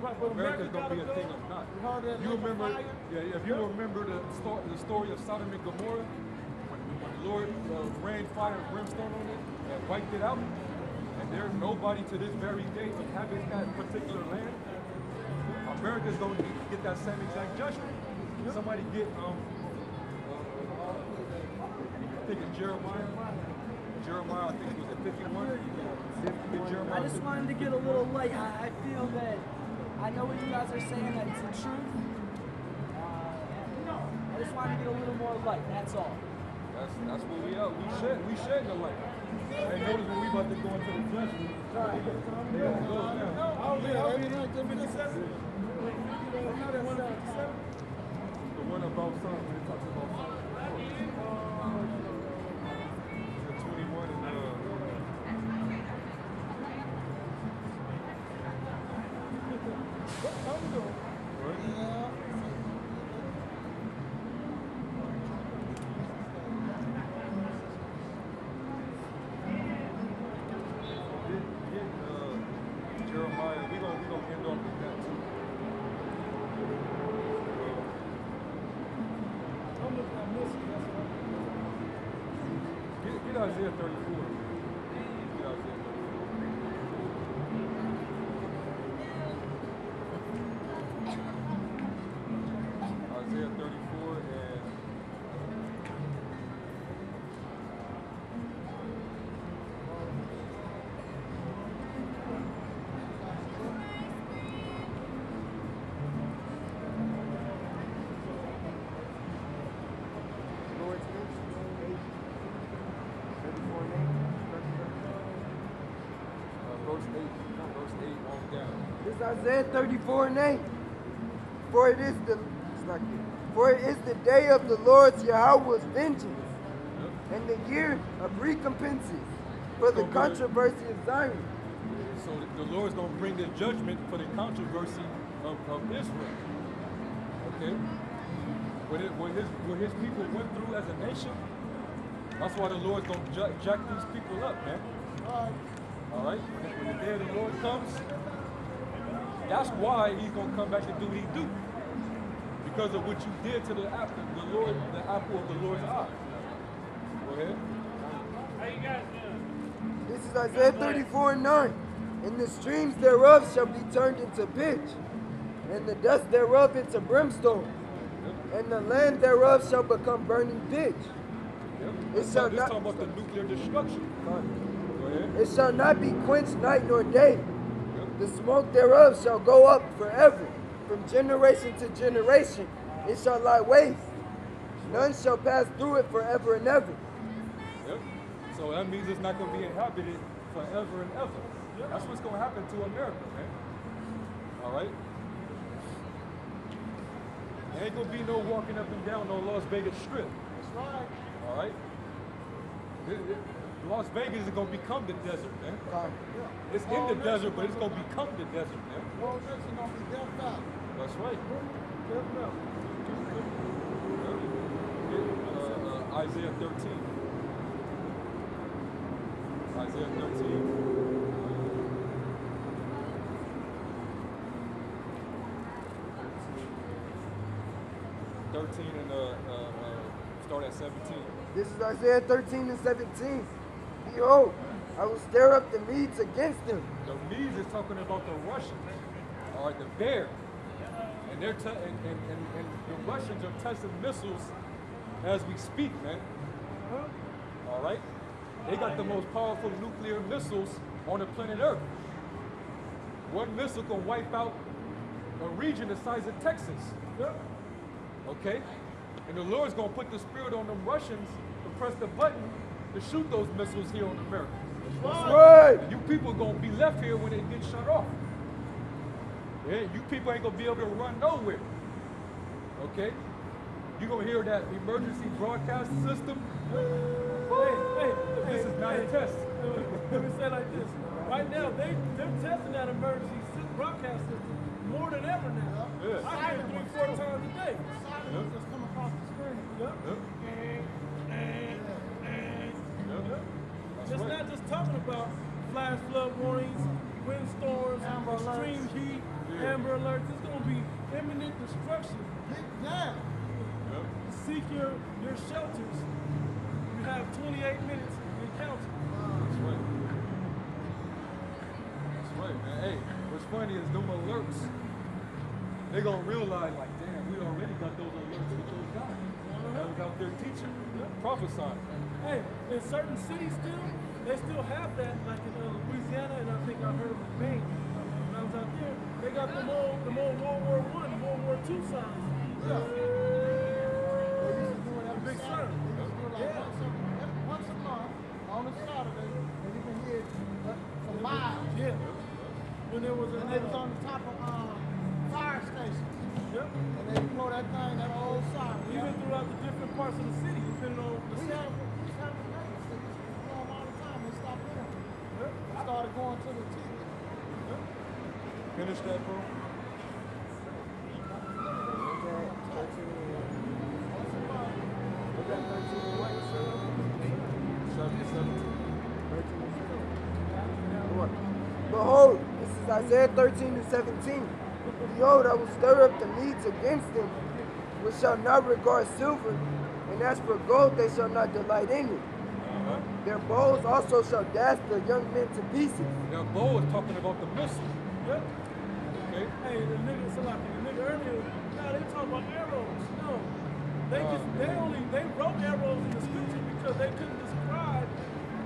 America's going to be a thing of not. You remember, if you remember the story of Sodom and Gomorrah, when the Lord rained fire and brimstone on it and wiped it out, and there's nobody to this very day inhabits that particular land, America's going to get that same exact judgment. Somebody get, I think it's Jeremiah, I think it was at 51. I just wanted to get a little light. I feel that, I know what you guys are saying, that it's the truth. I just wanted to get a little more light, that's all. That's what we are. We shed the light. And notice when we about to go into the flesh. The one about Sodom, when it talks about Sodom. The 21 and Jeremiah, we gonna end off with that too. Get Isaiah 34. Get Isaiah 34. Isaiah 34 and verse 8 on down. This is Isaiah 34 and 8. For it is the day of the Lord's Yahweh's vengeance, and the year of recompenses for the controversy of Zion. So the Lord's going to bring the judgment for the controversy of Israel. Okay? What his people went through as a nation, that's why the Lord's going to jack these people up, man. All right? When the day of the Lord comes, that's why he's going to come back and do what he do. Because of what you did to the apple of the Lord's eye. Go ahead. How you guys doing? This is Isaiah 34 and 9. And the streams thereof shall be turned into pitch, and the dust thereof into brimstone, and the land thereof shall become burning pitch. It shall not talking about the nuclear destruction. Go ahead. It shall not be quenched night nor day. The smoke thereof shall go up forever. From generation to generation, it shall lie waste. None shall pass through it forever and ever. Yep. So that means it's not going to be inhabited forever and ever. That's what's going to happen to America, man. All right? There ain't going to be no walking up and down no Las Vegas Strip. That's right. All right? Las Vegas is going to become the desert, man. It's in the desert, but it's going to become the desert, man. That's right. Isaiah 13. Isaiah 13. 13 and start at 17. This is Isaiah 13 and 17. Behold, I will stir up the Medes against them. The Medes is talking about the Russians, all right, the bear, and they're and the Russians are testing missiles as we speak, man. All right, they got the most powerful nuclear missiles on the planet Earth. One missile can wipe out a region the size of Texas. Okay, and the Lord's gonna put the spirit on them Russians to press the button to shoot those missiles here on America. That's right. And you people are gonna be left here when it gets shut off. Yeah, you people ain't gonna be able to run nowhere. Okay? You're gonna hear that emergency broadcast system. This is not a test. Let me say it like this. Right now, they're testing that emergency broadcast system more than ever now. Yeah. I hear it 3-4 times a day. Just come across the screen. It's not just talking about flash flood warnings, windstorms, extreme heat, Amber Amber Alerts. It's going to be imminent destruction. Get down. Yep. Seek your shelters. You have 28 minutes and counting. That's right. That's right, man. Hey, what's funny is them alerts, they gonna realize like, damn, we already got those alerts with those guys. That was out there teaching, prophesying. Hey, in certain cities still, they still have that, like in Louisiana, and I think I heard of Maine. When I was out there, they got them old World War I, World War II signs. Yeah. The big sign. Yeah. Once a month on a Saturday, and you can hear it for miles. Yeah. When there was And they was on the top of fire stations. Yep. And they blow that thing, that old siren. Even throughout the different parts of the city, depending on the We city. have the neighbors that used to blow them all the time. They stopped doing it. They started going to the TV. Finish that, bro. Behold, this is Isaiah 13 and 17. Behold, I will stir up the Medes against them, which shall not regard silver, and as for gold, they shall not delight in it. Their bows also shall dash the young men to pieces. Now, Bo is talking about the missile. Yep. Okay? Hey, the nigga earlier, no, they talking about arrows. No. They wrote arrows in the scripture because they couldn't describe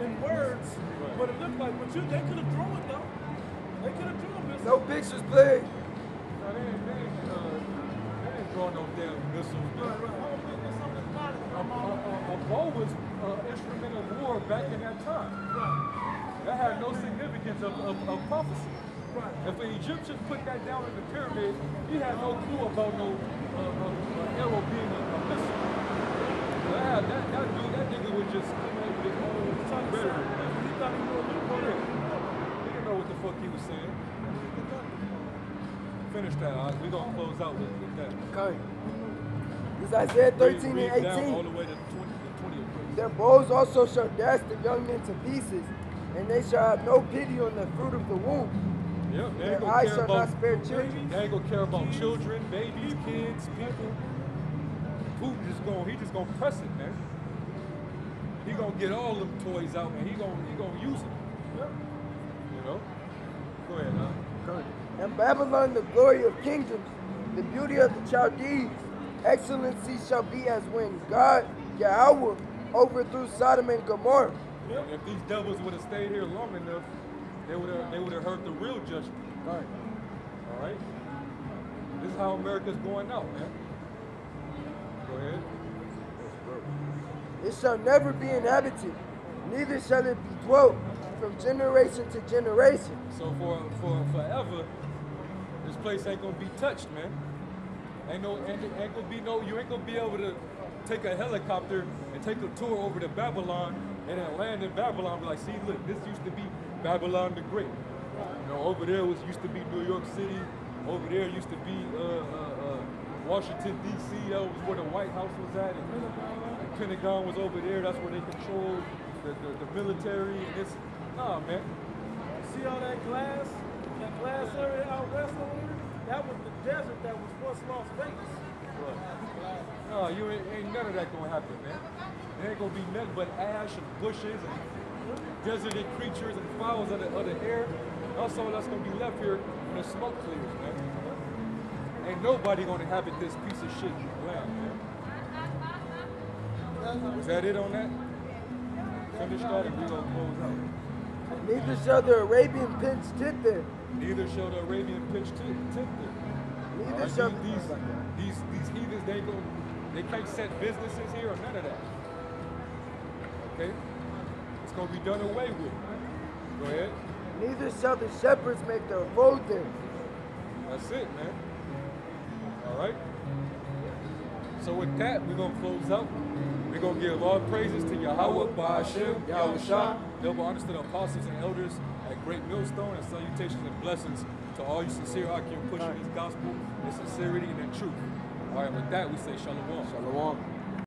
in words what it looked like. But they could have drawn it though. They could have drawn this. No pictures, please. No, they ain't drawing no damn missiles, man. A bow was an instrument of war back in that time. That had no significance of prophecy. If the Egyptians put that down in the pyramid, he had no clue about no arrow being a missile. That nigga was just coming up with his own rhetoric. He thought he knew a little more. He didn't know what the fuck he was saying. Finish that, we're gonna close out with that. Okay. This is Isaiah 13 Read and down 18. all the way to 20th verse. Their bows also shall dash the young men to pieces, and they shall have no pity on the fruit of the womb. Yep, they ain't Their gonna eyes care shall about not spare children. They ain't gonna care about children, babies, kids, people. Putin just gonna press it, man. He gonna get all them toys out and he gonna use them. You know? Go ahead, huh? And Babylon, the glory of kingdoms, the beauty of the Chaldees, excellency shall be as when God, Yahweh, overthrew Sodom and Gomorrah. And if these devils would have stayed here long enough, they would have heard the real judgment. Right. All right? This is how America's going out, man. Go ahead. It shall never be inhabited, neither shall it be dwelt from generation to generation. So for forever, this place ain't gonna be touched, man. Ain't gonna be you ain't gonna be able to take a helicopter and take a tour over to Babylon and then land in Babylon. Be like, see, look, this used to be Babylon the Great. You know, over there used to be New York City. Over there used to be Washington D.C. That was where the White House was at, and the Pentagon was over there. That's where they controlled the military. And it's man. See all that glass area out west over there? That was the desert that was once Las Vegas. No, ain't none of that gonna happen, man. There ain't gonna be nothing but ash and bushes and deserted creatures and fowls of the air. That's all that's gonna be left here when the smoke clears, man. Ain't nobody gonna inhabit this piece of shit land, man. Is that it on that? Finish that and we gonna close out. Neither shall the Arabian pitch thither. Neither shall the Arabian pitch tent there. Neither Right, shall these heathens, they can't set businesses here or none of that. Okay? It's gonna be done away with. Go ahead. Neither shall the shepherds make their abode there. That's it, man. All right? So with that, we're gonna close out. We're gonna give all praises to Yahweh, Ba'ashem, Yahweh Shah, double honors to the apostles and elders at Great Millstone, and salutations and blessings to all you sincere Akim pushing this gospel in sincerity and in truth. All right, with that, we say shalom. Shalom.